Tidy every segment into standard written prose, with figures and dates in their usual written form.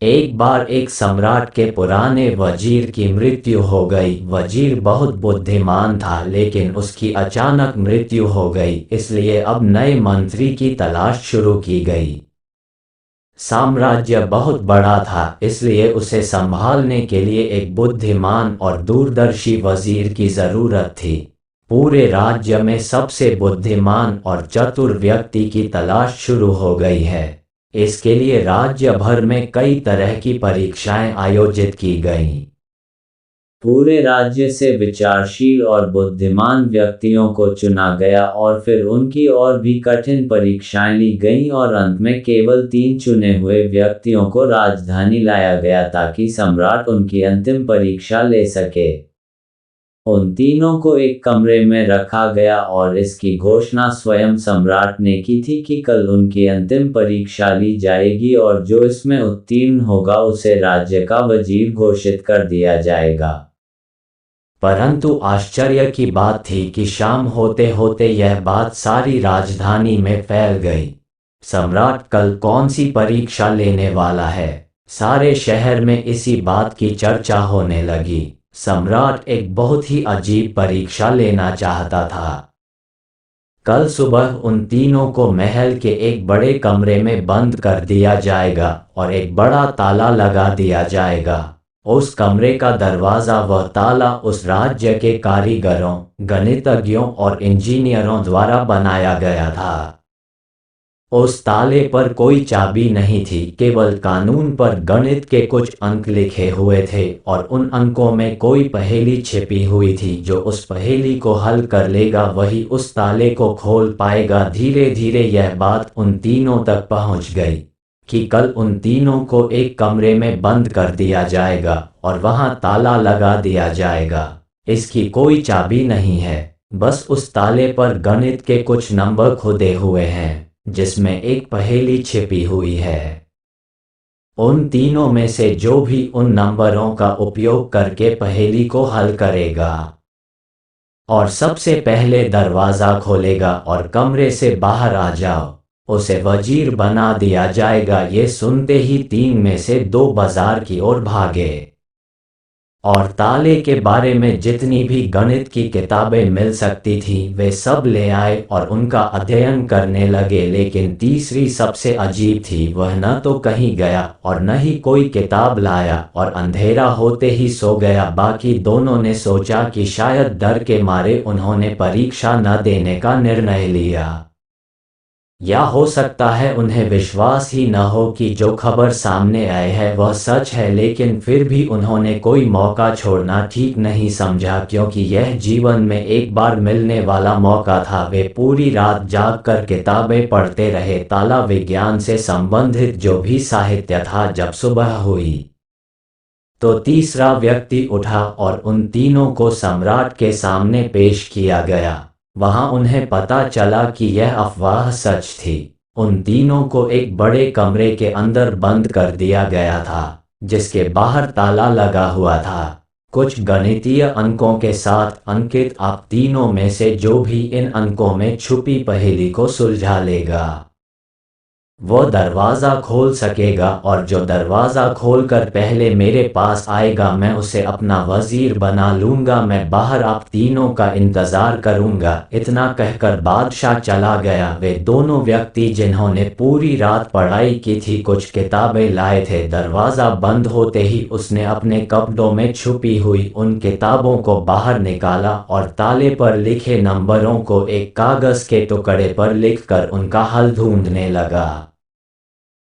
एक बार एक सम्राट के पुराने वजीर की मृत्यु हो गई। वजीर बहुत बुद्धिमान था, लेकिन उसकी अचानक मृत्यु हो गई, इसलिए अब नए मंत्री की तलाश शुरू की गई। साम्राज्य बहुत बड़ा था, इसलिए उसे संभालने के लिए एक बुद्धिमान और दूरदर्शी वजीर की जरूरत थी। पूरे राज्य में सबसे बुद्धिमान और चतुर व्यक्ति की तलाश शुरू हो गई है। इसके लिए राज्य भर में कई तरह की परीक्षाएं आयोजित की गईं। पूरे राज्य से विचारशील और बुद्धिमान व्यक्तियों को चुना गया और फिर उनकी और भी कठिन परीक्षाएं ली गईं और अंत में केवल 3 चुने हुए व्यक्तियों को राजधानी लाया गया ताकि सम्राट उनकी अंतिम परीक्षा ले सके। उन तीनों को एक कमरे में रखा गया और इसकी घोषणा स्वयं सम्राट ने की थी कि कल उनकी अंतिम परीक्षा ली जाएगी और जो इसमें उत्तीर्ण होगा उसे राज्य का वजीर घोषित कर दिया जाएगा। परंतु आश्चर्य की बात थी कि शाम होते होते यह बात सारी राजधानी में फैल गई। सम्राट कल कौन सी परीक्षा लेने वाला है? सारे शहर में इसी बात की चर्चा होने लगी। सम्राट एक बहुत ही अजीब परीक्षा लेना चाहता था। कल सुबह उन तीनों को महल के एक बड़े कमरे में बंद कर दिया जाएगा और एक बड़ा ताला लगा दिया जाएगा। उस कमरे का दरवाज़ा व ताला उस राज्य के कारीगरों, गणितज्ञों और इंजीनियरों द्वारा बनाया गया था। उस ताले पर कोई चाबी नहीं थी, केवल कानून पर गणित के कुछ अंक लिखे हुए थे और उन अंकों में कोई पहेली छिपी हुई थी। जो उस पहेली को हल कर लेगा वही उस ताले को खोल पाएगा। धीरे धीरे यह बात उन तीनों तक पहुंच गई कि कल उन तीनों को एक कमरे में बंद कर दिया जाएगा और वहां ताला लगा दिया जाएगा। इसकी कोई चाबी नहीं है, बस उस ताले पर गणित के कुछ नंबर खुदे हुए हैं जिसमें एक पहेली छिपी हुई है। उन तीनों में से जो भी उन नंबरों का उपयोग करके पहेली को हल करेगा और सबसे पहले दरवाज़ा खोलेगा और कमरे से बाहर आ जाओ, उसे वजीर बना दिया जाएगा। ये सुनते ही 3 में से 2 बाजार की ओर भागे और ताले के बारे में जितनी भी गणित की किताबें मिल सकती थी वे सब ले आए और उनका अध्ययन करने लगे। लेकिन तीसरी सबसे अजीब थी, वह न तो कहीं गया और न ही कोई किताब लाया और अंधेरा होते ही सो गया। बाकी दोनों ने सोचा कि शायद डर के मारे उन्होंने परीक्षा न देने का निर्णय लिया, या हो सकता है उन्हें विश्वास ही न हो कि जो खबर सामने आई है वह सच है। लेकिन फिर भी उन्होंने कोई मौका छोड़ना ठीक नहीं समझा, क्योंकि यह जीवन में एक बार मिलने वाला मौका था। वे पूरी रात जागकर किताबें पढ़ते रहे, ताला विज्ञान से संबंधित जो भी साहित्य था। जब सुबह हुई तो तीसरा व्यक्ति उठा और उन तीनों को सम्राट के सामने पेश किया गया। वहां उन्हें पता चला कि यह अफवाह सच थी। उन तीनों को एक बड़े कमरे के अंदर बंद कर दिया गया था जिसके बाहर ताला लगा हुआ था, कुछ गणितीय अंकों के साथ अंकित। आप तीनों में से जो भी इन अंकों में छुपी पहेली को सुलझा लेगा वो दरवाज़ा खोल सकेगा, और जो दरवाज़ा खोलकर पहले मेरे पास आएगा मैं उसे अपना वजीर बना लूँगा। मैं बाहर आप तीनों का इंतज़ार करूँगा। इतना कहकर बादशाह चला गया। वे दोनों व्यक्ति जिन्होंने पूरी रात पढ़ाई की थी कुछ किताबें लाए थे। दरवाज़ा बंद होते ही उसने अपने कपड़ों में छुपी हुई उन किताबों को बाहर निकाला और ताले पर लिखे नंबरों को एक कागज़ के टुकड़े पर लिखकर उनका हल ढूंढने लगा।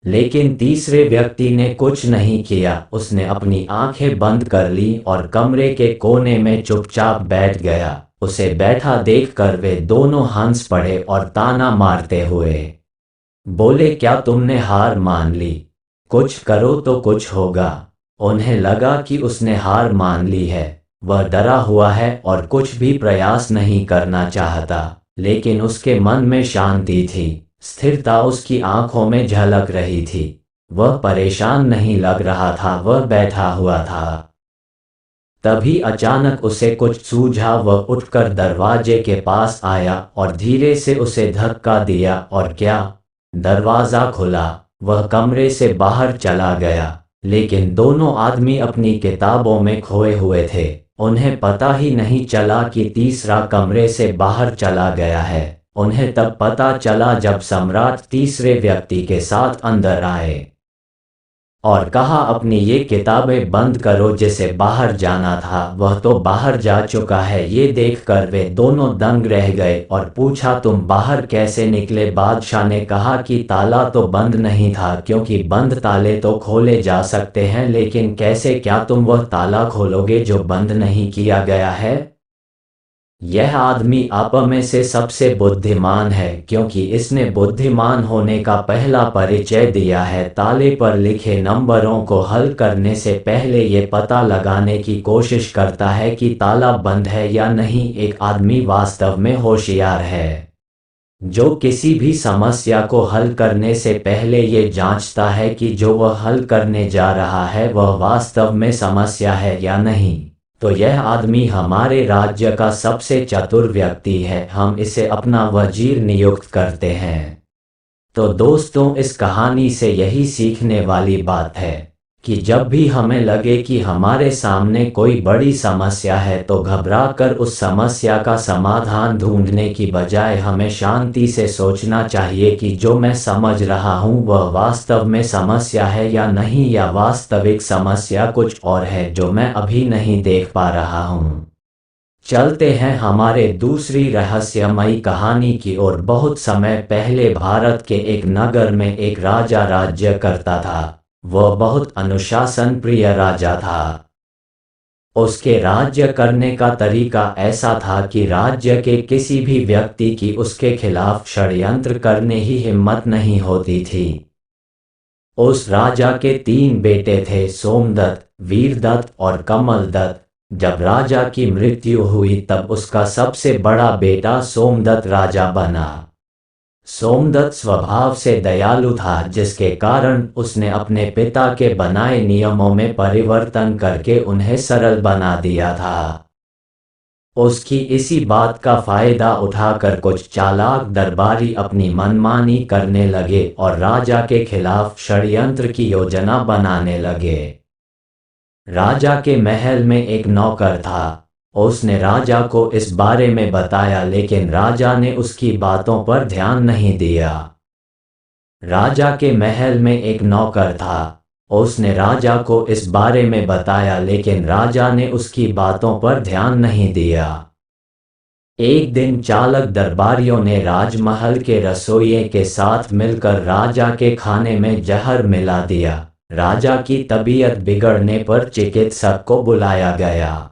लेकिन तीसरे व्यक्ति ने कुछ नहीं किया। उसने अपनी आंखें बंद कर ली और कमरे के कोने में चुपचाप बैठ गया। उसे बैठा देखकर वे दोनों हंस पड़े और ताना मारते हुए बोले, क्या तुमने हार मान ली? कुछ करो तो कुछ होगा। उन्हें लगा कि उसने हार मान ली है। वह डरा हुआ है और कुछ भी प्रयास नहीं करना चाहता, लेकिन उसके मन में शांति थी, स्थिरता उसकी आंखों में झलक रही थी। वह परेशान नहीं लग रहा था, वह बैठा हुआ था। तभी अचानक उसे कुछ सूझा। वह उठकर दरवाजे के पास आया और धीरे से उसे धक्का दिया और क्या, दरवाज़ा खुला। वह कमरे से बाहर चला गया। लेकिन दोनों आदमी अपनी किताबों में खोए हुए थे। उन्हें पता ही नहीं चला कि तीसरा कमरे से बाहर चला गया है। उन्हें तब पता चला जब सम्राट तीसरे व्यक्ति के साथ अंदर आए और कहा, अपनी ये किताबें बंद करो, जिसे बाहर जाना था वह तो बाहर जा चुका है। ये देखकर वे दोनों दंग रह गए और पूछा, तुम बाहर कैसे निकले? बादशाह ने कहा कि ताला तो बंद नहीं था, क्योंकि बंद ताले तो खोले जा सकते हैं, लेकिन कैसे? क्या तुम वह ताला खोलोगे जो बंद नहीं किया गया है? यह आदमी आप में से सबसे बुद्धिमान है, क्योंकि इसने बुद्धिमान होने का पहला परिचय दिया है। ताले पर लिखे नंबरों को हल करने से पहले ये पता लगाने की कोशिश करता है कि ताला बंद है या नहीं। एक आदमी वास्तव में होशियार है जो किसी भी समस्या को हल करने से पहले ये जांचता है कि जो वह हल करने जा रहा है वह वास्तव में समस्या है या नहीं। तो यह आदमी हमारे राज्य का सबसे चतुर व्यक्ति है। हम इसे अपना वजीर नियुक्त करते हैं। तो दोस्तों, इस कहानी से यही सीखने वाली बात है कि जब भी हमें लगे कि हमारे सामने कोई बड़ी समस्या है, तो घबराकर उस समस्या का समाधान ढूंढने की बजाय हमें शांति से सोचना चाहिए कि जो मैं समझ रहा हूँ वह वास्तव में समस्या है या नहीं, या वास्तविक समस्या कुछ और है जो मैं अभी नहीं देख पा रहा हूँ। चलते हैं हमारे दूसरी रहस्यमयी कहानी की ओर। बहुत समय पहले भारत के एक नगर में एक राजा राज्य करता था। वह बहुत अनुशासन प्रिय राजा था। उसके राज्य करने का तरीका ऐसा था कि राज्य के किसी भी व्यक्ति की उसके खिलाफ षड्यंत्र करने ही हिम्मत नहीं होती थी। उस राजा के 3 बेटे थे, सोमदत्त, वीरदत्त और कमलदत्त। जब राजा की मृत्यु हुई तब उसका सबसे बड़ा बेटा सोमदत्त राजा बना। सोमदत्त स्वभाव से दयालु था, जिसके कारण उसने अपने पिता के बनाए नियमों में परिवर्तन करके उन्हें सरल बना दिया था। उसकी इसी बात का फायदा उठाकर कुछ चालाक दरबारी अपनी मनमानी करने लगे और राजा के खिलाफ षड्यंत्र की योजना बनाने लगे। राजा के महल में एक नौकर था। उसने राजा को इस बारे में बताया, लेकिन राजा ने उसकी बातों पर ध्यान नहीं दिया। राजा के महल में एक नौकर था। उसने राजा को इस बारे में बताया, लेकिन राजा ने उसकी बातों पर ध्यान नहीं दिया। एक दिन चालाक दरबारियों ने राजमहल के रसोइये के साथ मिलकर राजा के खाने में जहर मिला दिया। राजा की तबीयत बिगड़ने पर चिकित्सक को बुलाया गया।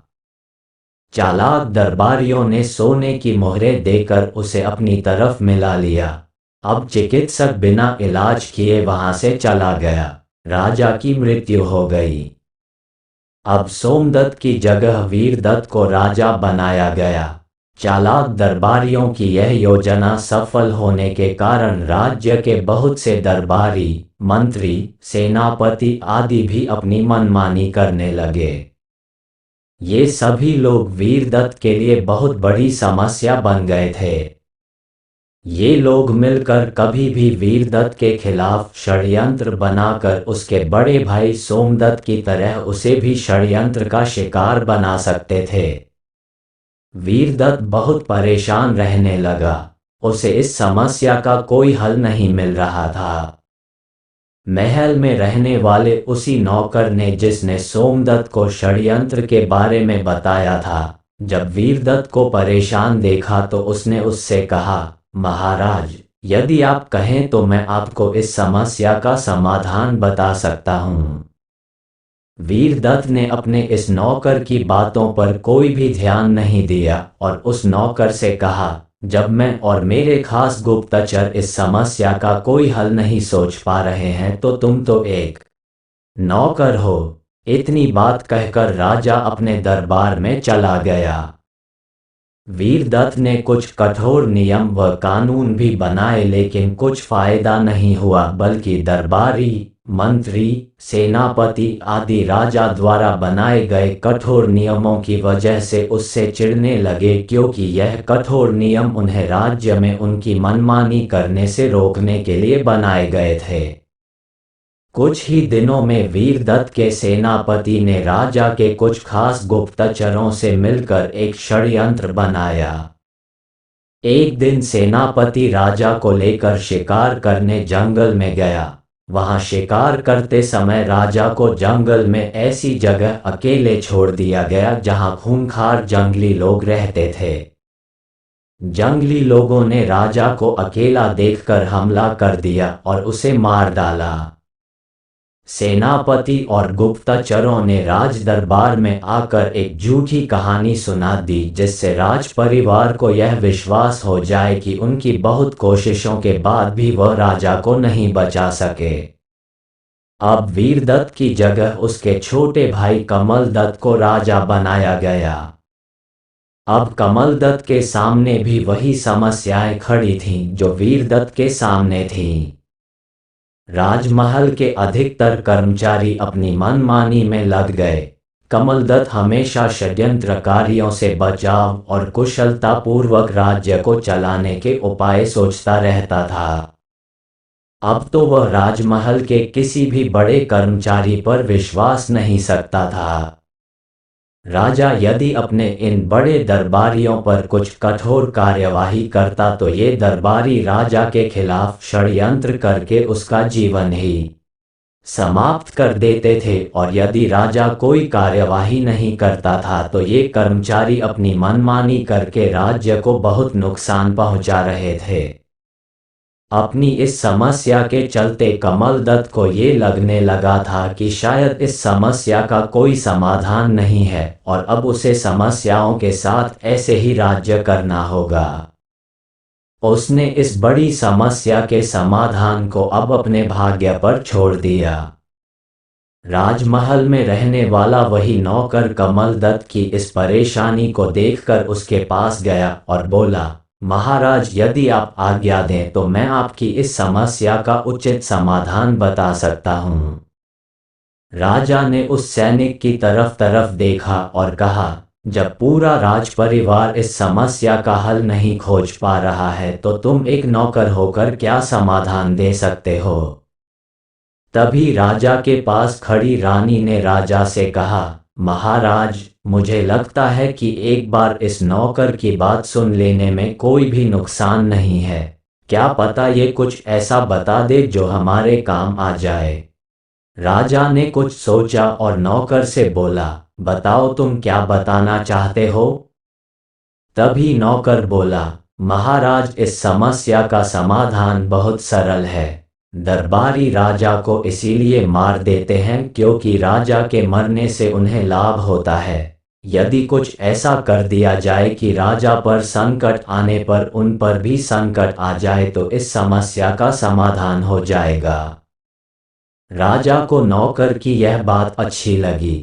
चालाक दरबारियों ने सोने की मोहरें देकर उसे अपनी तरफ मिला लिया। अब चिकित्सक बिना इलाज किए वहां से चला गया। राजा की मृत्यु हो गई। अब सोमदत्त की जगह वीरदत्त को राजा बनाया गया। चालाक दरबारियों की यह योजना सफल होने के कारण राज्य के बहुत से दरबारी, मंत्री, सेनापति आदि भी अपनी मनमानी करने लगे। ये सभी लोग वीरदत्त के लिए बहुत बड़ी समस्या बन गए थे। ये लोग मिलकर कभी भी वीरदत्त के खिलाफ षड्यंत्र बनाकर उसके बड़े भाई सोमदत्त की तरह उसे भी षड्यंत्र का शिकार बना सकते थे। वीरदत्त बहुत परेशान रहने लगा। उसे इस समस्या का कोई हल नहीं मिल रहा था। महल में रहने वाले उसी नौकर ने जिसने सोमदत्त को षड्यंत्र के बारे में बताया था, जब वीरदत्त को परेशान देखा तो उसने उससे कहा, महाराज, यदि आप कहें तो मैं आपको इस समस्या का समाधान बता सकता हूँ। वीरदत्त ने अपने इस नौकर की बातों पर कोई भी ध्यान नहीं दिया और उस नौकर से कहा, जब मैं और मेरे खास गुप्तचर इस समस्या का कोई हल नहीं सोच पा रहे हैं तो तुम तो एक नौकर हो। इतनी बात कहकर राजा अपने दरबार में चला गया। वीरदत्त ने कुछ कठोर नियम व कानून भी बनाए, लेकिन कुछ फायदा नहीं हुआ, बल्कि दरबारी, मंत्री, सेनापति आदि राजा द्वारा बनाए गए कठोर नियमों की वजह से उससे चिढ़ने लगे, क्योंकि यह कठोर नियम उन्हें राज्य में उनकी मनमानी करने से रोकने के लिए बनाए गए थे। कुछ ही दिनों में वीरदत्त के सेनापति ने राजा के कुछ खास गुप्तचरों से मिलकर एक षड्यंत्र बनाया। एक दिन सेनापति राजा को लेकर शिकार करने जंगल में गया। वहां शिकार करते समय राजा को जंगल में ऐसी जगह अकेले छोड़ दिया गया जहां खूंखार जंगली लोग रहते थे। जंगली लोगों ने राजा को अकेला देखकर हमला कर दिया और उसे मार डाला। सेनापति और गुप्तचरों ने राज दरबार में आकर एक झूठी कहानी सुना दी, जिससे राज परिवार को यह विश्वास हो जाए कि उनकी बहुत कोशिशों के बाद भी वह राजा को नहीं बचा सके। अब वीरदत्त की जगह उसके छोटे भाई कमलदत्त को राजा बनाया गया। अब कमलदत्त के सामने भी वही समस्याएं खड़ी थीं जो वीरदत्त के सामने थीं। राजमहल के अधिकतर कर्मचारी अपनी मनमानी में लग गए। कमलदत्त हमेशा षड्यंत्रकारियों से बचाव और कुशलतापूर्वक राज्य को चलाने के उपाय सोचता रहता था। अब तो वह राजमहल के किसी भी बड़े कर्मचारी पर विश्वास नहीं सकता था। राजा यदि अपने इन बड़े दरबारियों पर कुछ कठोर कार्यवाही करता तो ये दरबारी राजा के खिलाफ षड्यंत्र करके उसका जीवन ही समाप्त कर देते थे, और यदि राजा कोई कार्यवाही नहीं करता था तो ये कर्मचारी अपनी मनमानी करके राज्य को बहुत नुकसान पहुंचा रहे थे। अपनी इस समस्या के चलते कमलदत्त को ये लगने लगा था कि शायद इस समस्या का कोई समाधान नहीं है और अब उसे समस्याओं के साथ ऐसे ही राज्य करना होगा। उसने इस बड़ी समस्या के समाधान को अब अपने भाग्य पर छोड़ दिया। राजमहल में रहने वाला वही नौकर कमलदत्त की इस परेशानी को देखकर उसके पास गया और बोला, महाराज, यदि आप आज्ञा दें तो मैं आपकी इस समस्या का उचित समाधान बता सकता हूँ। राजा ने उस सैनिक की तरफ देखा और कहा, जब पूरा राजपरिवार इस समस्या का हल नहीं खोज पा रहा है तो तुम एक नौकर होकर क्या समाधान दे सकते हो? तभी राजा के पास खड़ी रानी ने राजा से कहा, महाराज, मुझे लगता है कि एक बार इस नौकर की बात सुन लेने में कोई भी नुकसान नहीं है। क्या पता ये कुछ ऐसा बता दे जो हमारे काम आ जाए। राजा ने कुछ सोचा और नौकर से बोला, बताओ तुम क्या बताना चाहते हो? तभी नौकर बोला, महाराज, इस समस्या का समाधान बहुत सरल है। दरबारी राजा को इसीलिए मार देते हैं क्योंकि राजा के मरने से उन्हें लाभ होता है। यदि कुछ ऐसा कर दिया जाए कि राजा पर संकट आने पर उन पर भी संकट आ जाए तो इस समस्या का समाधान हो जाएगा। राजा को नौकर की यह बात अच्छी लगी।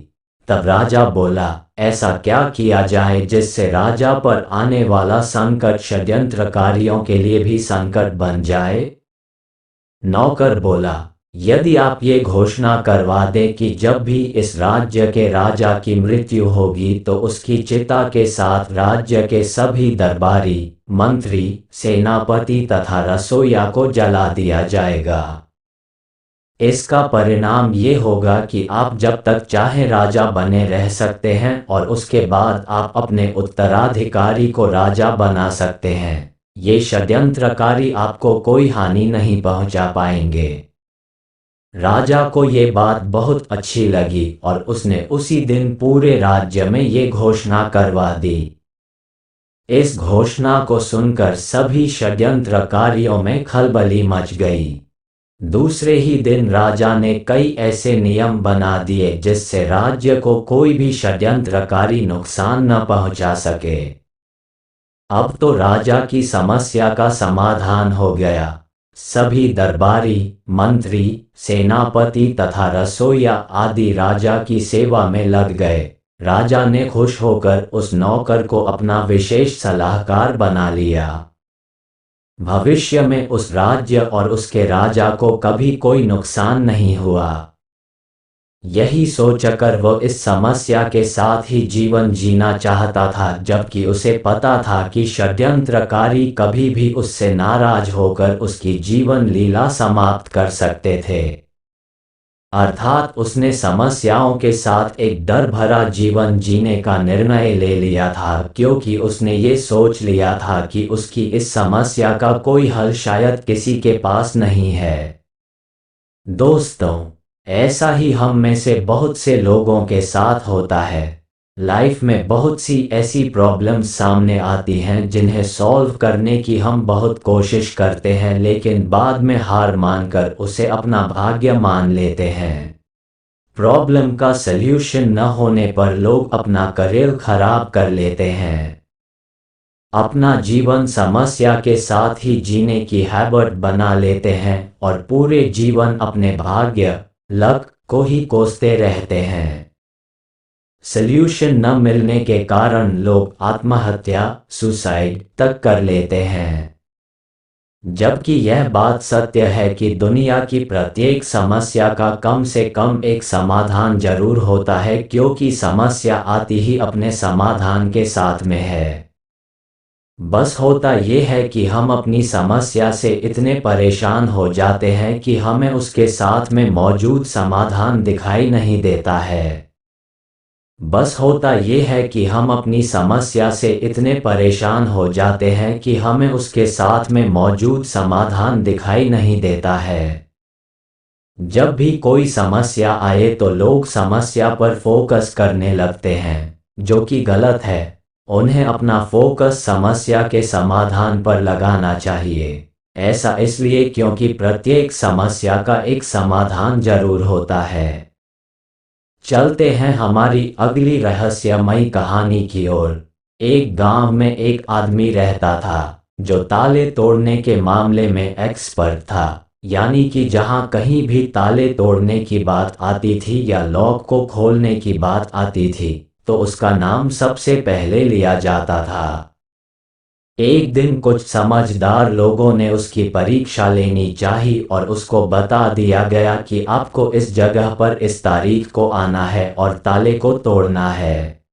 तब राजा बोला, ऐसा क्या किया जाए जिससे राजा पर आने वाला संकट षड्यंत्रकारियों के लिए भी संकट बन जाए? नौकर बोला, यदि आप ये घोषणा करवा दें कि जब भी इस राज्य के राजा की मृत्यु होगी तो उसकी चिता के साथ राज्य के सभी दरबारी, मंत्री, सेनापति तथा रसोइया को जला दिया जाएगा। इसका परिणाम ये होगा कि आप जब तक चाहे राजा बने रह सकते हैं और उसके बाद आप अपने उत्तराधिकारी को राजा बना सकते हैं। ये षड्यंत्रकारी आपको कोई हानि नहीं पहुंचा पाएंगे। राजा को ये बात बहुत अच्छी लगी और उसने उसी दिन पूरे राज्य में ये घोषणा करवा दी। इस घोषणा को सुनकर सभी षड्यंत्रकारियों में खलबली मच गई। दूसरे ही दिन राजा ने कई ऐसे नियम बना दिए जिससे राज्य को कोई भी षड्यंत्रकारी नुकसान न पहुंचा सके। अब तो राजा की समस्या का समाधान हो गया। सभी दरबारी, मंत्री, सेनापति तथा रसोइया आदि राजा की सेवा में लग गए। राजा ने खुश होकर उस नौकर को अपना विशेष सलाहकार बना लिया। भविष्य में उस राज्य और उसके राजा को कभी कोई नुकसान नहीं हुआ। यही सोचकर वह इस समस्या के साथ ही जीवन जीना चाहता था, जबकि उसे पता था कि षड्यंत्रकारी कभी भी उससे नाराज होकर उसकी जीवन लीला समाप्त कर सकते थे। अर्थात उसने समस्याओं के साथ एक डर भरा जीवन जीने का निर्णय ले लिया था, क्योंकि उसने ये सोच लिया था कि उसकी इस समस्या का कोई हल शायद किसी के पास नहीं है। दोस्तों, ऐसा ही हम में से बहुत से लोगों के साथ होता है। लाइफ में बहुत सी ऐसी प्रॉब्लम्स सामने आती हैं जिन्हें सॉल्व करने की हम बहुत कोशिश करते हैं, लेकिन बाद में हार मानकर उसे अपना भाग्य मान लेते हैं। प्रॉब्लम का सल्यूशन न होने पर लोग अपना करियर खराब कर लेते हैं, अपना जीवन समस्या के साथ ही जीने की हैबिट बना लेते हैं और पूरे जीवन अपने भाग्य, लक को ही कोसते रहते हैं। सल्यूशन न मिलने के कारण लोग आत्महत्या, सुसाइड तक कर लेते हैं। जबकि यह बात सत्य है कि दुनिया की प्रत्येक समस्या का कम से कम एक समाधान जरूर होता है, क्योंकि समस्या आती ही अपने समाधान के साथ में है। बस होता यह है कि हम अपनी समस्या से इतने परेशान हो जाते हैं कि हमें उसके साथ में मौजूद समाधान दिखाई नहीं देता है। बस होता यह है कि हम अपनी समस्या से इतने परेशान हो जाते हैं कि हमें उसके साथ में मौजूद समाधान दिखाई नहीं देता है। जब भी कोई समस्या आए तो लोग समस्या पर फोकस करने लगते हैं, जो कि गलत है। उन्हें अपना फोकस समस्या के समाधान पर लगाना चाहिए। ऐसा इसलिए क्योंकि प्रत्येक समस्या का एक समाधान जरूर होता है। चलते हैं हमारी अगली रहस्यमयी कहानी की ओर। एक गांव में एक आदमी रहता था जो ताले तोड़ने के मामले में एक्सपर्ट था, यानी कि जहां कहीं भी ताले तोड़ने की बात आती थी या लॉक को खोलने की बात आती थी तो उसका नाम सबसे पहले लिया जाता था। एक दिन कुछ समझदार लोगों ने उसकी परीक्षा लेनी चाहिए और उसको बता दिया गया कि आपको इस जगह पर इस तारीख को आना है और ताले को तोड़ना है।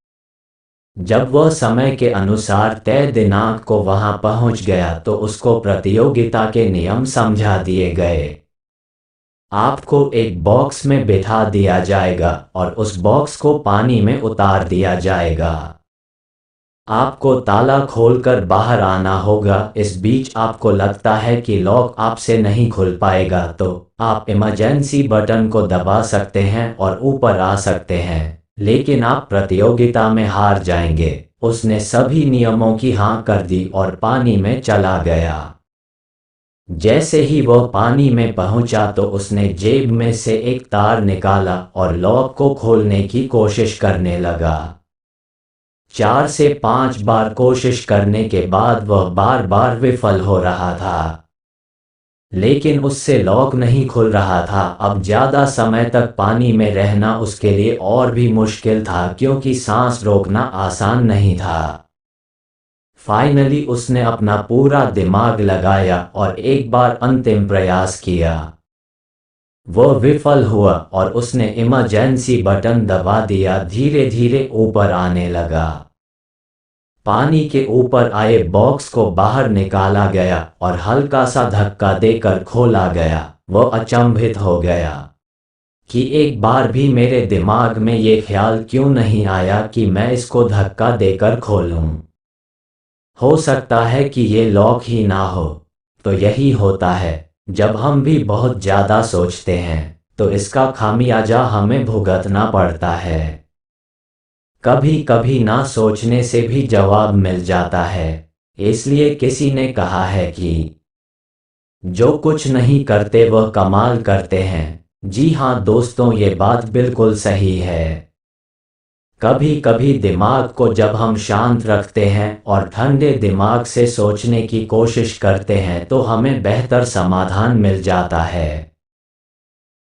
जब वह समय के अनुसार तय दिनांक को वहां पहुंच गया तो उसको प्रतियोगिता के नियम समझा दिए गए। आपको एक बॉक्स में बिठा दिया जाएगा और उस बॉक्स को पानी में उतार दिया जाएगा। आपको ताला खोलकर बाहर आना होगा। इस बीच आपको लगता है कि लॉक आपसे नहीं खुल पाएगा तो आप इमरजेंसी बटन को दबा सकते हैं और ऊपर आ सकते हैं, लेकिन आप प्रतियोगिता में हार जाएंगे। उसने सभी नियमों की हाँ कर दी और पानी में चला गया। जैसे ही वह पानी में पहुंचा तो उसने जेब में से एक तार निकाला और लॉक को खोलने की कोशिश करने लगा। 4 से 5 बार कोशिश करने के बाद वह बार बार विफल हो रहा था, लेकिन उससे लॉक नहीं खुल रहा था। अब ज्यादा समय तक पानी में रहना उसके लिए और भी मुश्किल था, क्योंकि सांस रोकना आसान नहीं था। फाइनली उसने अपना पूरा दिमाग लगाया और एक बार अंतिम प्रयास किया। वह विफल हुआ और उसने इमरजेंसी बटन दबा दिया। धीरे धीरे ऊपर आने लगा। पानी के ऊपर आए बॉक्स को बाहर निकाला गया और हल्का सा धक्का देकर खोला गया। वह अचंभित हो गया कि एक बार भी मेरे दिमाग में ये ख्याल क्यों नहीं आया कि मैं इसको धक्का देकर खोलूं। हो सकता है कि ये लॉक ही ना हो। तो यही होता है, जब हम भी बहुत ज्यादा सोचते हैं तो इसका खामियाजा हमें भुगतना पड़ता है। कभी कभी ना सोचने से भी जवाब मिल जाता है। इसलिए किसी ने कहा है कि जो कुछ नहीं करते वह कमाल करते हैं। जी हाँ दोस्तों, ये बात बिल्कुल सही है। कभी कभी दिमाग को जब हम शांत रखते हैं और ठंडे दिमाग से सोचने की कोशिश करते हैं तो हमें बेहतर समाधान मिल जाता है।